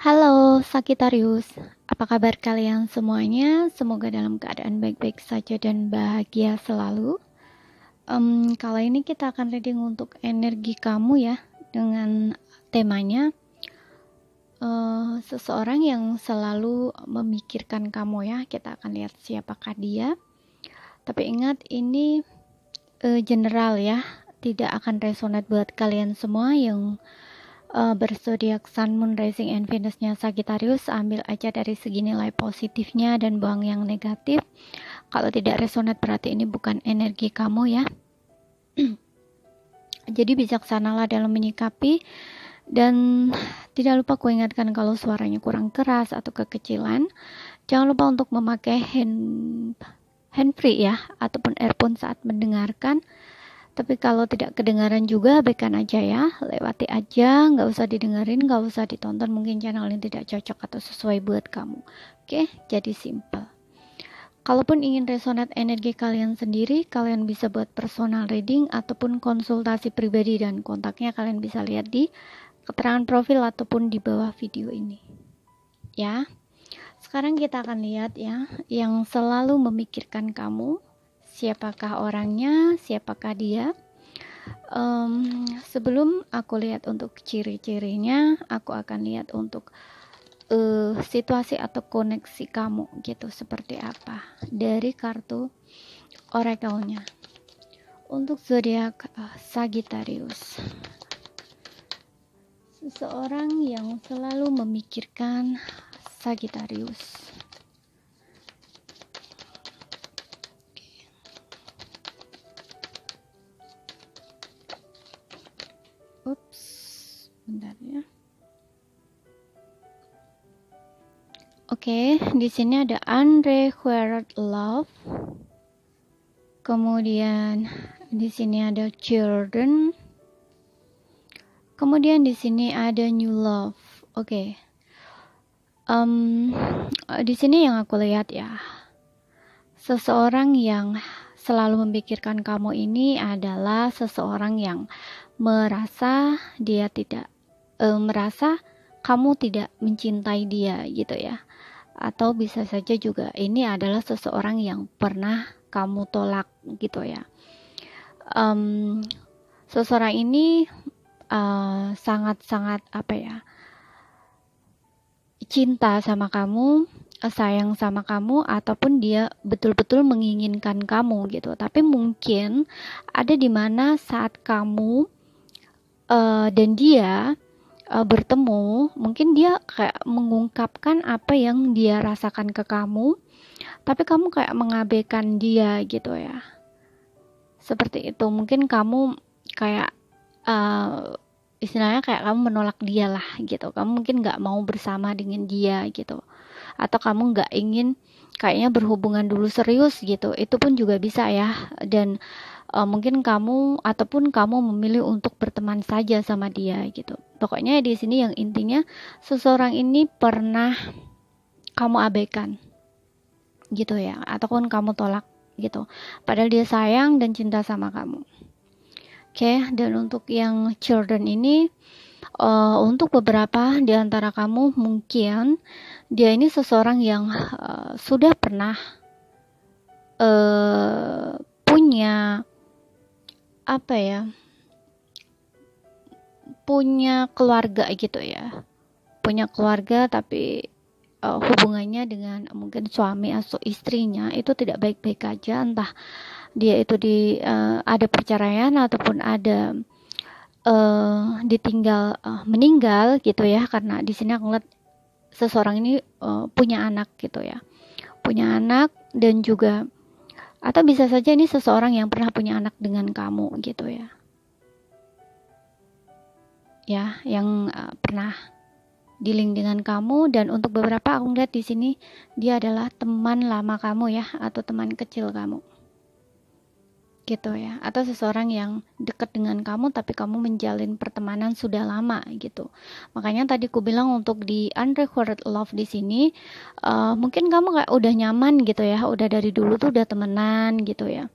Halo Sagittarius, apa kabar kalian semuanya? Semoga dalam keadaan baik-baik saja dan bahagia selalu. Kali ini kita akan reading untuk energi kamu ya, dengan temanya seseorang yang selalu memikirkan kamu ya. Kita akan lihat siapakah dia. Tapi ingat ini general ya, tidak akan resonate buat kalian semua yang berzodiak Sun, Moon, Rising, and Venus-nya Sagittarius. Ambil aja dari segi nilai positifnya dan buang yang negatif. Kalau tidak resonate berarti ini bukan energi kamu ya. Jadi bijaksanalah dalam menyikapi, dan tidak lupa ku ingatkan kalau suaranya kurang keras atau kekecilan, jangan lupa untuk memakai handfree ya, ataupun earphone saat mendengarkan. Tapi kalau tidak kedengaran juga, abaikan aja ya, lewati aja, nggak usah didengerin, nggak usah ditonton, mungkin channel ini tidak cocok atau sesuai buat kamu. Oke, jadi simple. Kalaupun ingin resonate energi kalian sendiri, kalian bisa buat personal reading ataupun konsultasi pribadi, dan kontaknya kalian bisa lihat di keterangan profil ataupun di bawah video ini. Ya, sekarang kita akan lihat ya, yang selalu memikirkan kamu. Siapakah orangnya? Siapakah dia? Sebelum aku lihat untuk ciri-cirinya, aku akan lihat untuk situasi atau koneksi kamu gitu seperti apa dari kartu oracle-nya. Untuk zodiak Sagittarius, seseorang yang selalu memikirkan Sagittarius. Bentar ya. Oke, di sini ada unrequited love. Kemudian di sini ada children. Kemudian di sini ada new love. Oke. Di sini yang aku lihat ya, seseorang yang selalu memikirkan kamu ini adalah seseorang yang merasa dia tidak merasa kamu tidak mencintai dia gitu ya, atau bisa saja juga ini adalah seseorang yang pernah kamu tolak gitu ya. Seseorang ini sangat-sangat cinta sama kamu, sayang sama kamu, ataupun dia betul-betul menginginkan kamu gitu. Tapi mungkin ada di mana saat kamu dan dia bertemu, mungkin dia kayak mengungkapkan apa yang dia rasakan ke kamu, tapi kamu kayak mengabaikan dia gitu ya, seperti itu. Mungkin kamu kayak istilahnya kayak kamu menolak dia lah gitu, kamu mungkin gak mau bersama dengan dia gitu, atau kamu gak ingin kayaknya berhubungan dulu serius gitu, itu pun juga bisa ya. Dan mungkin kamu ataupun kamu memilih untuk berteman saja sama dia gitu. Pokoknya di sini yang intinya seseorang ini pernah kamu abaikan gitu ya, ataupun kamu tolak gitu, padahal dia sayang dan cinta sama kamu. Oke, dan untuk yang children ini, untuk beberapa di antara kamu mungkin dia ini seseorang yang sudah pernah punya punya keluarga gitu ya, punya keluarga, tapi hubungannya dengan mungkin suami atau istrinya itu tidak baik-baik aja, entah dia itu ada perceraian ataupun ada ditinggal meninggal gitu ya. Karena di sini aku ngeliat seseorang ini punya anak gitu ya, punya anak, dan juga atau bisa saja ini seseorang yang pernah punya anak dengan kamu gitu ya, yang pernah dealing dengan kamu. Dan untuk beberapa aku lihat di sini dia adalah teman lama kamu ya, atau teman kecil kamu gitu ya, atau seseorang yang dekat dengan kamu tapi kamu menjalin pertemanan sudah lama gitu. Makanya tadi aku bilang untuk di unrequited love di sini mungkin kamu kayak udah nyaman gitu ya, udah dari dulu tuh udah temenan gitu ya,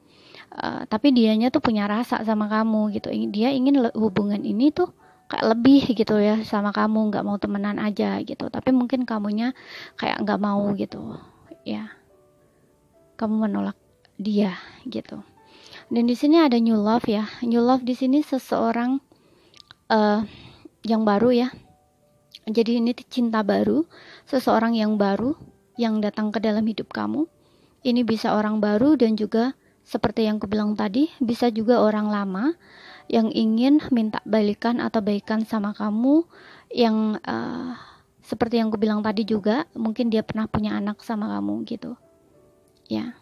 tapi dianya tuh punya rasa sama kamu gitu, dia ingin hubungan ini tuh kayak lebih gitu ya sama kamu, nggak mau temenan aja gitu, tapi mungkin kamunya kayak nggak mau gitu ya, kamu menolak dia gitu. Dan di sini ada new love ya. New love di sini seseorang uh, yang baru ya. Jadi ini cinta baru, seseorang yang baru yang datang ke dalam hidup kamu. Ini bisa orang baru dan juga seperti yang kubilang tadi, bisa juga orang lama yang ingin minta balikan atau baikan sama kamu, yang seperti yang kubilang tadi juga, mungkin dia pernah punya anak sama kamu gitu ya.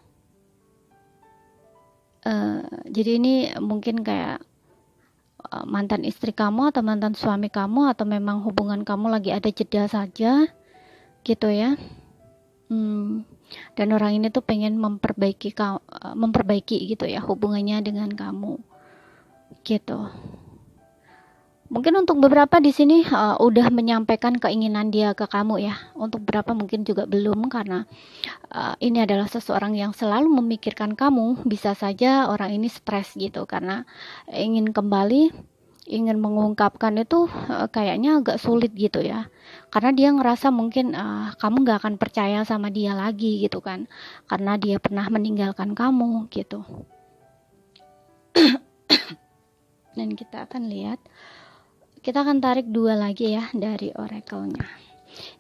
Jadi ini mungkin kayak mantan istri kamu atau mantan suami kamu, atau memang hubungan kamu lagi ada jeda saja gitu ya. Dan orang ini tuh pengen memperbaiki gitu ya hubungannya dengan kamu gitu. Mungkin untuk beberapa di sini udah menyampaikan keinginan dia ke kamu ya. Untuk beberapa mungkin juga belum, karena ini adalah seseorang yang selalu memikirkan kamu. Bisa saja orang ini stres gitu karena ingin kembali, ingin mengungkapkan itu kayaknya agak sulit gitu ya. Karena dia ngerasa mungkin kamu gak akan percaya sama dia lagi gitu kan. Karena dia pernah meninggalkan kamu gitu. Dan kita akan lihat. Kita akan tarik 2 lagi ya dari oracle-nya.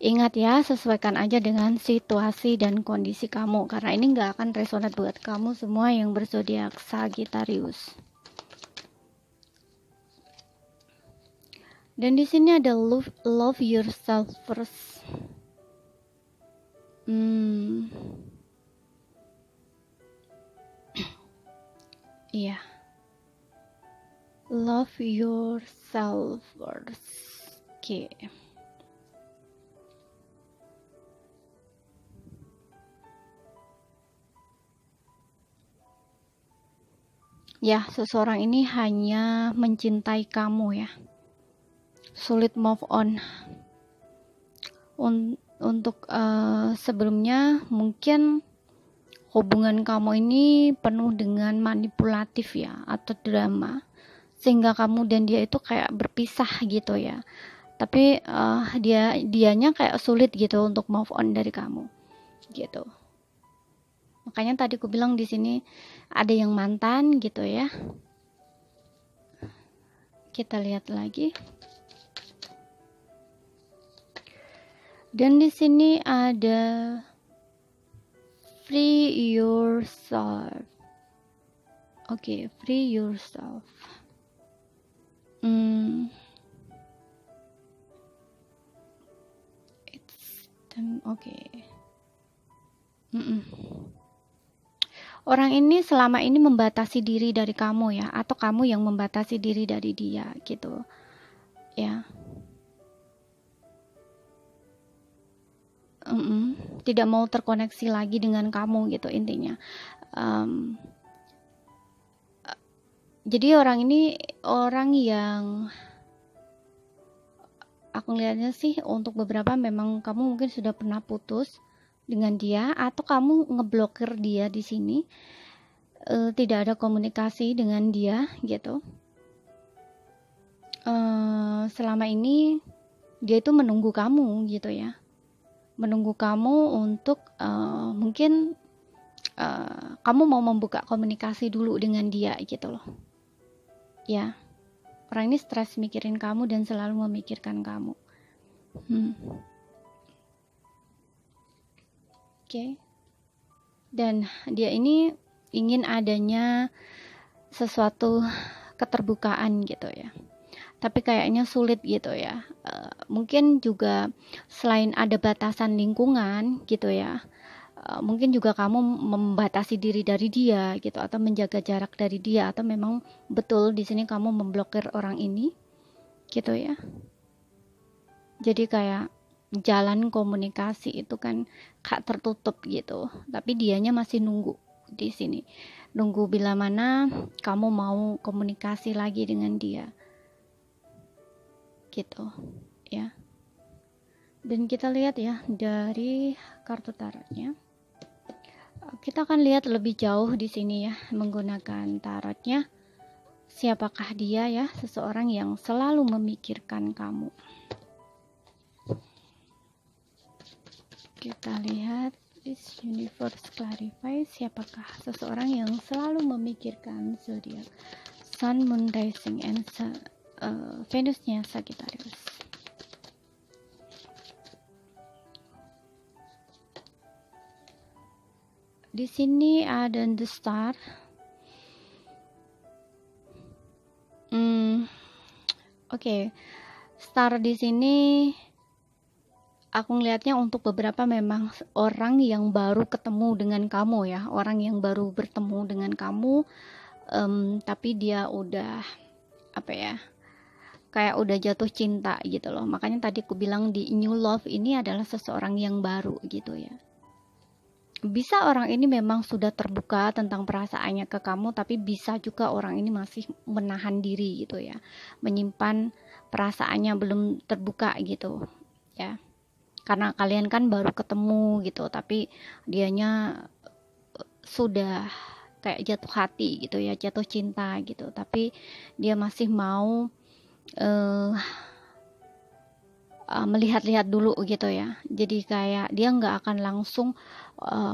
Ingat ya, sesuaikan aja dengan situasi dan kondisi kamu, karena ini nggak akan resonate buat kamu semua yang berzodiak Sagittarius. Dan di sini ada love yourself first. Iya. Love yourself first. Oke. Ya, seseorang ini hanya mencintai kamu ya. Sulit move on. Untuk sebelumnya mungkin hubungan kamu ini penuh dengan manipulatif ya, atau drama, sehingga kamu dan dia itu kayak berpisah gitu ya. Tapi dianya kayak sulit gitu untuk move on dari kamu gitu. Makanya tadi aku bilang di sini ada yang mantan gitu ya. Kita lihat lagi. Dan di sini ada free yourself. Oke, free yourself. Oke. Orang ini selama ini membatasi diri dari kamu ya, atau kamu yang membatasi diri dari dia gitu ya. Tidak mau terkoneksi lagi dengan kamu gitu intinya. Jadi orang ini orang yang aku lihatnya sih, untuk beberapa memang kamu mungkin sudah pernah putus dengan dia, atau kamu ngeblokir dia di sini, tidak ada komunikasi dengan dia gitu. Selama ini dia itu menunggu kamu gitu ya, menunggu kamu untuk mungkin kamu mau membuka komunikasi dulu dengan dia gitu loh ya. Orang ini stres mikirin kamu dan selalu memikirkan kamu. Oke. Dan dia ini ingin adanya sesuatu keterbukaan gitu ya, tapi kayaknya sulit gitu ya. Mungkin juga selain ada batasan lingkungan gitu ya, mungkin juga kamu membatasi diri dari dia gitu, atau menjaga jarak dari dia, atau memang betul di sini kamu memblokir orang ini gitu ya. Jadi kayak jalan komunikasi itu kan kak tertutup gitu, tapi dianya masih nunggu di sini, nunggu bila mana kamu mau komunikasi lagi dengan dia gitu ya. Dan kita lihat ya dari kartu tarotnya. Kita akan lihat lebih jauh di sini ya, menggunakan tarotnya siapakah dia ya, seseorang yang selalu memikirkan kamu. Kita lihat is universe clarify, siapakah seseorang yang selalu memikirkan zodiak Sun, Moon, Rising, and Venusnya Sagittarius. Di sini ada the star. Oke. Star di sini aku ngelihatnya untuk beberapa memang orang yang baru ketemu dengan kamu ya, orang yang baru bertemu dengan kamu, tapi dia udah apa ya, kayak udah jatuh cinta gitu loh. Makanya tadi aku bilang di new love ini adalah seseorang yang baru gitu ya. Bisa orang ini memang sudah terbuka tentang perasaannya ke kamu, tapi bisa juga orang ini masih menahan diri gitu ya, menyimpan perasaannya belum terbuka gitu ya, karena kalian kan baru ketemu gitu, tapi dianya sudah kayak jatuh hati gitu ya, jatuh cinta gitu, tapi dia masih mau melihat-lihat dulu gitu ya. Jadi kayak dia nggak akan langsung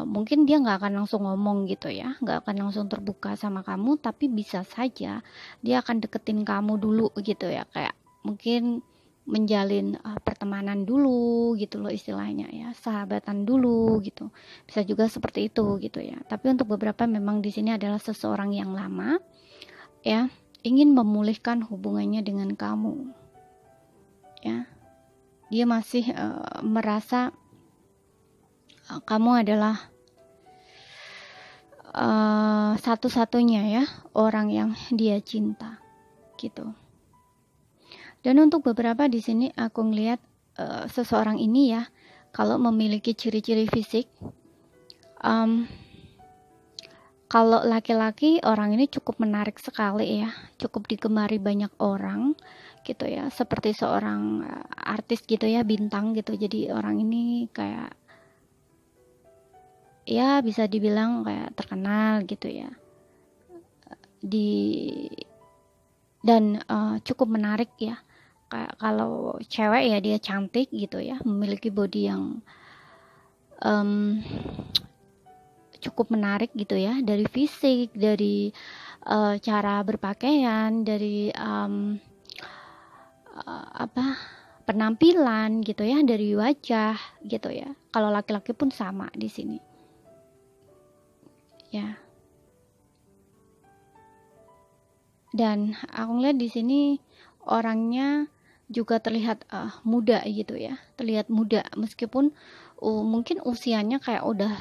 mungkin dia nggak akan langsung ngomong gitu ya, nggak akan langsung terbuka sama kamu, tapi bisa saja dia akan deketin kamu dulu gitu ya, kayak mungkin menjalin pertemanan dulu gitu loh istilahnya ya, sahabatan dulu gitu, bisa juga seperti itu gitu ya. Tapi untuk beberapa memang di sini adalah seseorang yang lama ya, ingin memulihkan hubungannya dengan kamu ya. Dia masih merasa kamu adalah satu-satunya ya orang yang dia cinta gitu. Dan untuk beberapa di sini aku ngelihat seseorang ini ya, kalau memiliki ciri-ciri fisik, kalau laki-laki orang ini cukup menarik sekali ya, cukup digemari banyak orang gitu ya, seperti seorang artis gitu ya, bintang gitu. Jadi orang ini kayak ya bisa dibilang kayak terkenal gitu ya, dan cukup menarik ya. Kayak kalau cewek ya dia cantik gitu ya, memiliki body yang cukup menarik gitu ya, dari fisik, dari cara berpakaian, dari penampilan gitu ya, dari wajah gitu ya. Kalau laki-laki pun sama di sini ya. Dan aku ngeliat di sini orangnya juga terlihat muda gitu ya, terlihat muda meskipun mungkin usianya kayak udah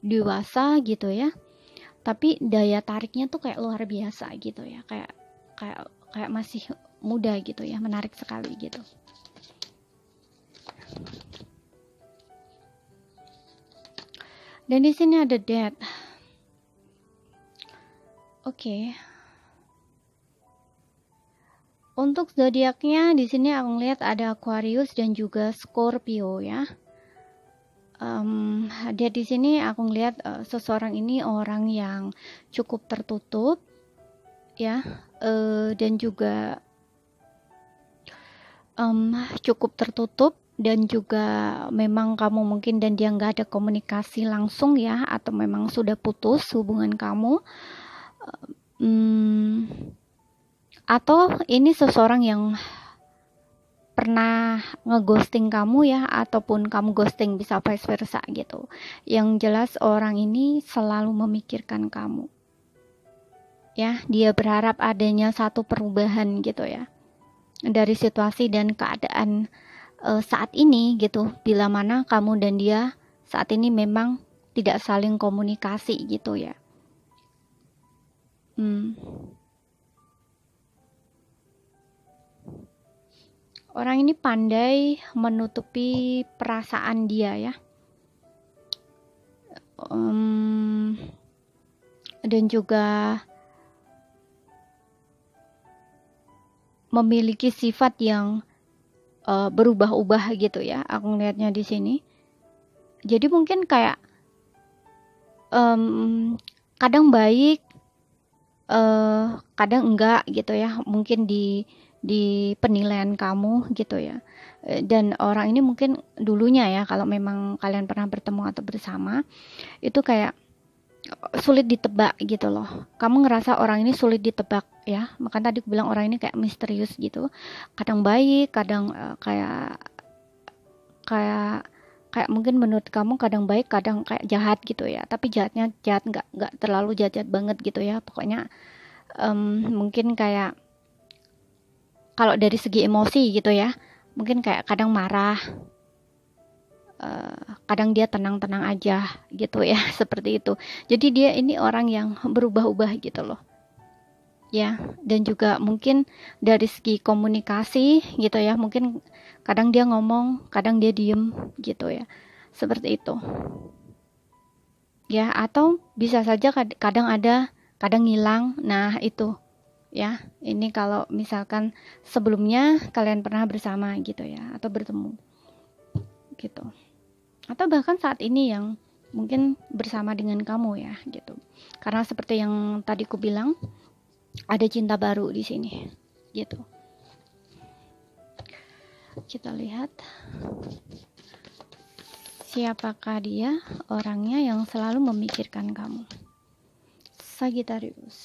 dewasa gitu ya, tapi daya tariknya tuh kayak luar biasa gitu ya, kayak masih muda gitu ya, menarik sekali gitu. Dan di sini ada Death. Oke. Untuk zodiaknya di sini aku ngeliat ada Aquarius dan juga Scorpio ya. Dia di sini aku ngeliat seseorang ini orang yang cukup tertutup ya, dan juga cukup tertutup, dan juga memang kamu mungkin dan dia nggak ada komunikasi langsung ya, atau memang sudah putus hubungan kamu, atau ini seseorang yang pernah ngeghosting kamu ya, ataupun kamu ghosting, bisa vice versa gitu. Yang jelas orang ini selalu memikirkan kamu ya, dia berharap adanya satu perubahan gitu ya dari situasi dan keadaan saat ini gitu, bila mana kamu dan dia saat ini memang tidak saling komunikasi gitu ya. Orang ini pandai menutupi perasaan dia ya, dan juga memiliki sifat yang berubah-ubah gitu ya, aku ngelihatnya di sini. Jadi mungkin kayak kadang baik, kadang enggak gitu ya, mungkin di penilaian kamu gitu ya. Dan orang ini mungkin dulunya ya, kalau memang kalian pernah bertemu atau bersama, itu kayak sulit ditebak gitu loh. Kamu ngerasa orang ini sulit ditebak ya. Makanya tadi aku bilang orang ini kayak misterius gitu. Kadang baik, kadang kayak kayak kayak mungkin menurut kamu kadang baik, kadang kayak jahat gitu ya. Tapi jahatnya jahat, nggak terlalu jahat banget gitu ya. Pokoknya mungkin kayak kalau dari segi emosi gitu ya, mungkin kayak kadang marah, kadang dia tenang-tenang aja gitu ya, seperti itu. Jadi dia ini orang yang berubah-ubah gitu loh ya. Dan juga mungkin dari segi komunikasi gitu ya, mungkin kadang dia ngomong, kadang dia diem gitu ya, seperti itu ya. Atau bisa saja kadang ada, kadang hilang. Nah itu ya, ini kalau misalkan sebelumnya kalian pernah bersama gitu ya, atau bertemu gitu, atau bahkan saat ini yang mungkin bersama dengan kamu ya gitu. Karena seperti yang tadi ku bilang, ada cinta baru di sini gitu. Kita lihat siapakah dia orangnya yang selalu memikirkan kamu. Sagittarius,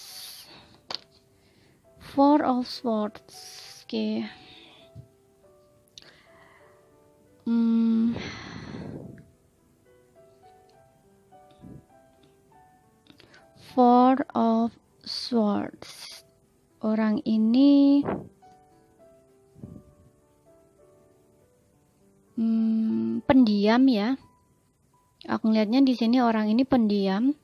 Four of Swords. Oke. Four of Swords. Orang ini pendiam ya. Aku ngelihatnya di sini orang ini pendiam,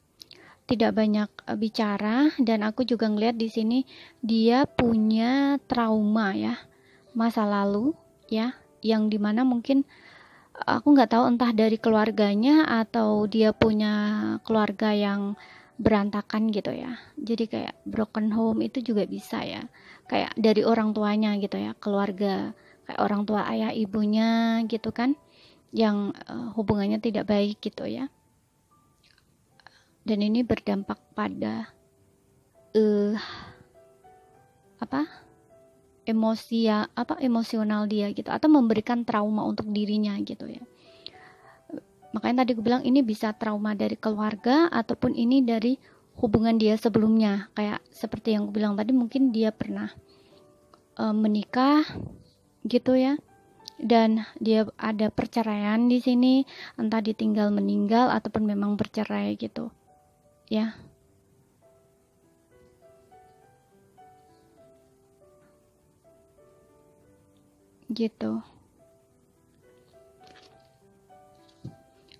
tidak banyak bicara, dan aku juga ngelihat di sini dia punya trauma ya, masa lalu ya, yang dimana mungkin aku nggak tahu entah dari keluarganya atau dia punya keluarga yang berantakan gitu ya. Jadi kayak broken home itu juga bisa ya, kayak dari orang tuanya gitu ya, keluarga kayak orang tua ayah ibunya gitu kan, yang hubungannya tidak baik gitu ya. Dan ini berdampak pada emosional dia gitu, atau memberikan trauma untuk dirinya gitu ya. Makanya tadi gue bilang ini bisa trauma dari keluarga ataupun ini dari hubungan dia sebelumnya. Kayak seperti yang gue bilang tadi, mungkin dia pernah menikah gitu ya, dan dia ada perceraian di sini, entah ditinggal meninggal ataupun memang bercerai gitu ya. Gitu.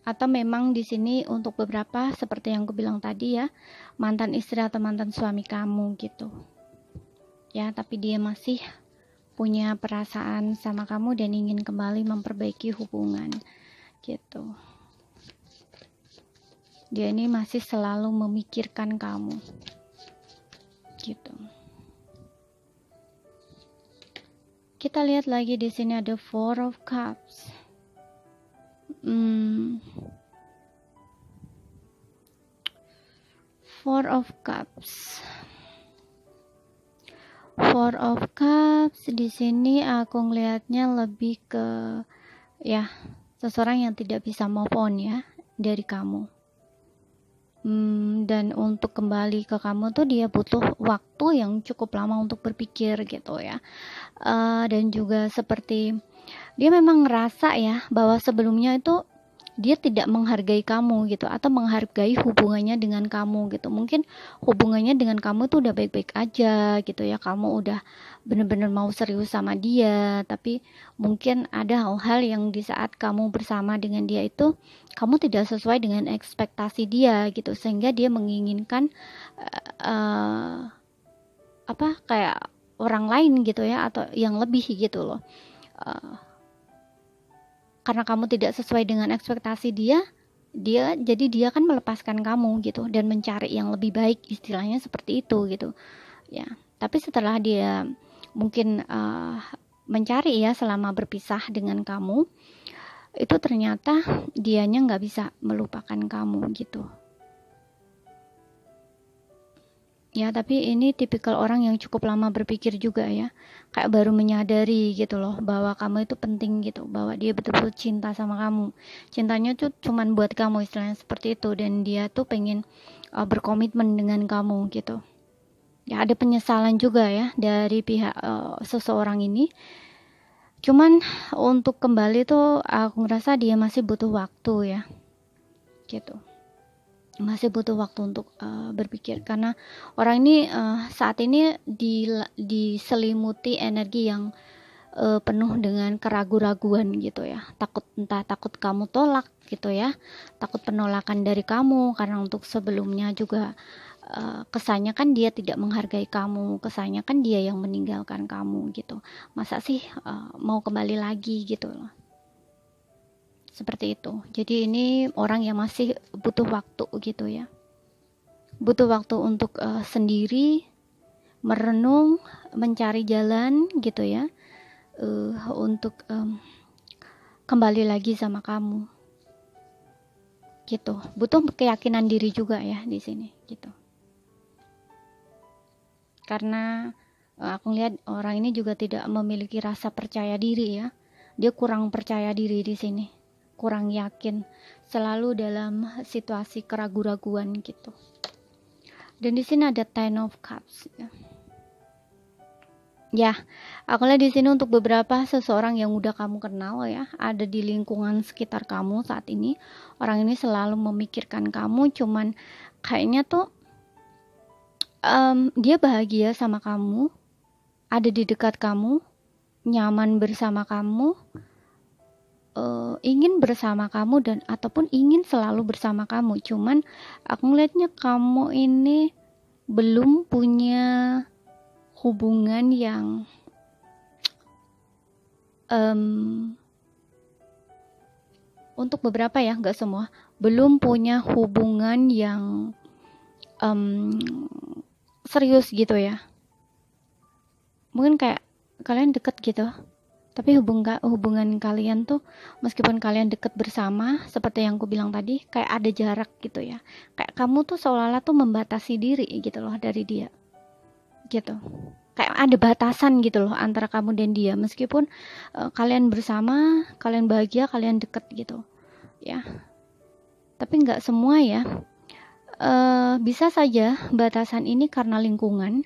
Atau memang di sini untuk beberapa seperti yang aku bilang tadi ya, mantan istri atau mantan suami kamu gitu ya, tapi dia masih punya perasaan sama kamu dan ingin kembali memperbaiki hubungan gitu. Dia ini masih selalu memikirkan kamu gitu. Kita lihat lagi di sini ada Four of Cups. Four of Cups. Four of Cups di sini aku ngelihatnya lebih ke ya, seseorang yang tidak bisa move on ya dari kamu. Dan untuk kembali ke kamu tuh dia butuh waktu yang cukup lama untuk berpikir gitu ya. Dan juga seperti dia memang ngerasa ya bahwa sebelumnya itu dia tidak menghargai kamu gitu, atau menghargai hubungannya dengan kamu gitu. Mungkin hubungannya dengan kamu tuh udah baik-baik aja gitu ya, kamu udah bener-bener mau serius sama dia, tapi mungkin ada hal-hal yang di saat kamu bersama dengan dia itu kamu tidak sesuai dengan ekspektasi dia gitu, sehingga dia menginginkan kayak orang lain gitu ya, atau yang lebih gitu loh. Karena kamu tidak sesuai dengan ekspektasi dia jadi dia kan melepaskan kamu gitu dan mencari yang lebih baik, istilahnya seperti itu gitu ya. Tapi setelah dia mungkin mencari ya selama berpisah dengan kamu, itu ternyata dianya nggak bisa melupakan kamu gitu Ya, tapi ini tipikal orang yang cukup lama berpikir juga ya. Kayak baru menyadari gitu loh bahwa kamu itu penting gitu, bahwa dia betul-betul cinta sama kamu. Cintanya tuh cuman buat kamu, istilahnya seperti itu, dan dia tuh pengen berkomitmen dengan kamu gitu. Ya, ada penyesalan juga ya dari pihak seseorang ini. Cuman untuk kembali tuh aku ngerasa dia masih butuh waktu ya. Gitu. Masih butuh waktu untuk berpikir, karena orang ini saat ini diselimuti energi yang penuh dengan keraguan-raguan gitu ya, entah takut kamu tolak gitu ya, takut penolakan dari kamu, karena untuk sebelumnya juga kesannya kan dia tidak menghargai kamu, kesannya kan dia yang meninggalkan kamu gitu, masa sih mau kembali lagi gitu loh. Seperti itu. Jadi ini orang yang masih butuh waktu gitu ya. Butuh waktu untuk sendiri, merenung, mencari jalan gitu ya. Untuk kembali lagi sama kamu. Gitu. Butuh keyakinan diri juga ya di sini gitu. Karena aku lihat orang ini juga tidak memiliki rasa percaya diri ya. Dia kurang percaya diri di sini. Kurang yakin, selalu dalam situasi keraguan-raguan gitu. Dan di sini ada Ten of Cups ya. Ya, aku lihat di sini untuk beberapa seseorang yang udah kamu kenal ya, ada di lingkungan sekitar kamu saat ini. Orang ini selalu memikirkan kamu, cuman kayaknya tuh dia bahagia sama kamu, ada di dekat kamu, nyaman bersama kamu, ingin bersama kamu, dan ataupun ingin selalu bersama kamu. Cuman aku ngeliatnya kamu ini belum punya hubungan yang untuk beberapa ya, nggak semua, belum punya hubungan yang serius gitu ya. Mungkin kayak kalian deket gitu, tapi hubungan kalian tuh meskipun kalian deket bersama, seperti yang aku bilang tadi, kayak ada jarak gitu ya. Kayak kamu tuh seolah-olah tuh membatasi diri gitu loh dari dia. Gitu. Kayak ada batasan gitu loh antara kamu dan dia, meskipun kalian bersama, kalian bahagia, kalian deket gitu. Ya. Tapi nggak semua ya. Bisa saja batasan ini karena lingkungan.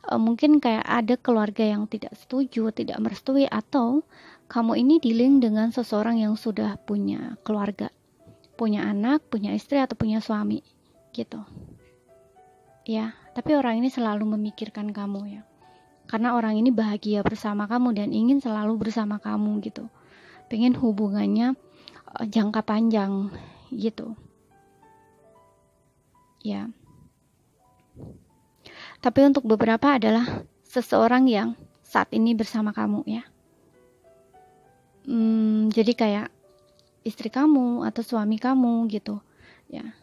Mungkin kayak ada keluarga yang tidak setuju, tidak merestui, atau kamu ini dealing dengan seseorang yang sudah punya keluarga, punya anak, punya istri, atau punya suami gitu ya. Tapi orang ini selalu memikirkan kamu ya, karena orang ini bahagia bersama kamu dan ingin selalu bersama kamu gitu, pengen hubungannya jangka panjang gitu ya. Tapi untuk beberapa adalah seseorang yang saat ini bersama kamu ya. Jadi kayak istri kamu atau suami kamu gitu ya.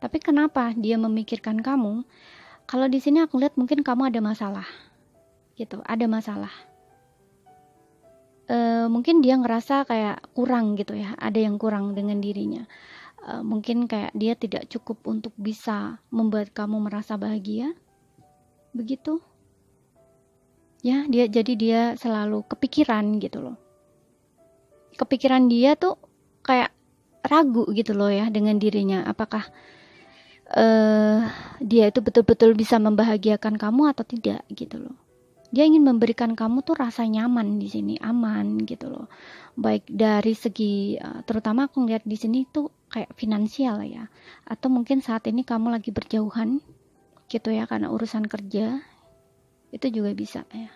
Tapi kenapa dia memikirkan kamu? Kalau di sini aku lihat mungkin kamu ada masalah gitu, ada masalah. Mungkin dia ngerasa kayak kurang gitu ya, ada yang kurang dengan dirinya. Mungkin kayak dia tidak cukup untuk bisa membuat kamu merasa bahagia, begitu ya. Jadi dia selalu kepikiran gitu loh, kepikiran dia tuh kayak ragu gitu loh ya dengan dirinya, apakah dia itu betul-betul bisa membahagiakan kamu atau tidak gitu loh. Dia ingin memberikan kamu tuh rasa nyaman di sini, aman gitu loh. Baik dari segi terutama aku ngeliat di sini tuh kayak finansial ya. Atau mungkin saat ini kamu lagi berjauhan gitu ya karena urusan kerja. Itu juga bisa ya.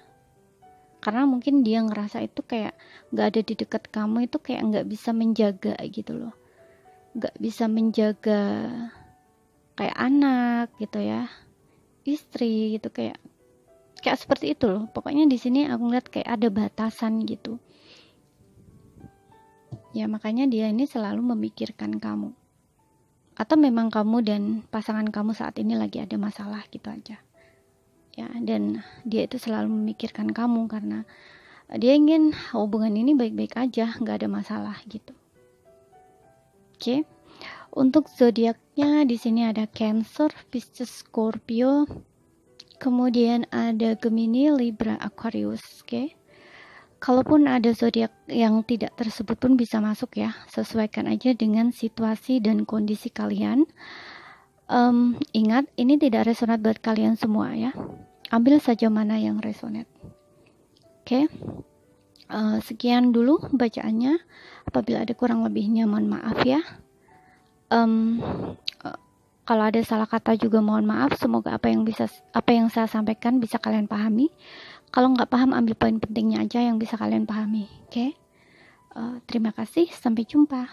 Karena mungkin dia ngerasa itu kayak nggak ada di dekat kamu, itu kayak nggak bisa menjaga gitu loh. Nggak bisa menjaga kayak anak gitu ya, istri gitu, kayak seperti itu loh. Pokoknya di sini aku ngeliat kayak ada batasan gitu ya, makanya dia ini selalu memikirkan kamu, atau memang kamu dan pasangan kamu saat ini lagi ada masalah gitu aja ya. Dan dia itu selalu memikirkan kamu karena dia ingin hubungan ini baik-baik aja, nggak ada masalah gitu. Oke. Untuk zodiaknya di sini ada Cancer, Pisces, Scorpio, kemudian ada Gemini, Libra, Aquarius. Oke. Kalaupun ada zodiak yang tidak tersebut pun bisa masuk ya. Sesuaikan aja dengan situasi dan kondisi kalian. Ingat, ini tidak resonate buat kalian semua ya. Ambil saja mana yang resonate. Oke. Sekian dulu bacaannya. Apabila ada kurang lebihnya mohon maaf ya. Kalau ada salah kata juga mohon maaf. Semoga apa yang saya sampaikan bisa kalian pahami. Kalau nggak paham, ambil poin pentingnya aja yang bisa kalian pahami. Oke? Terima kasih. Sampai jumpa.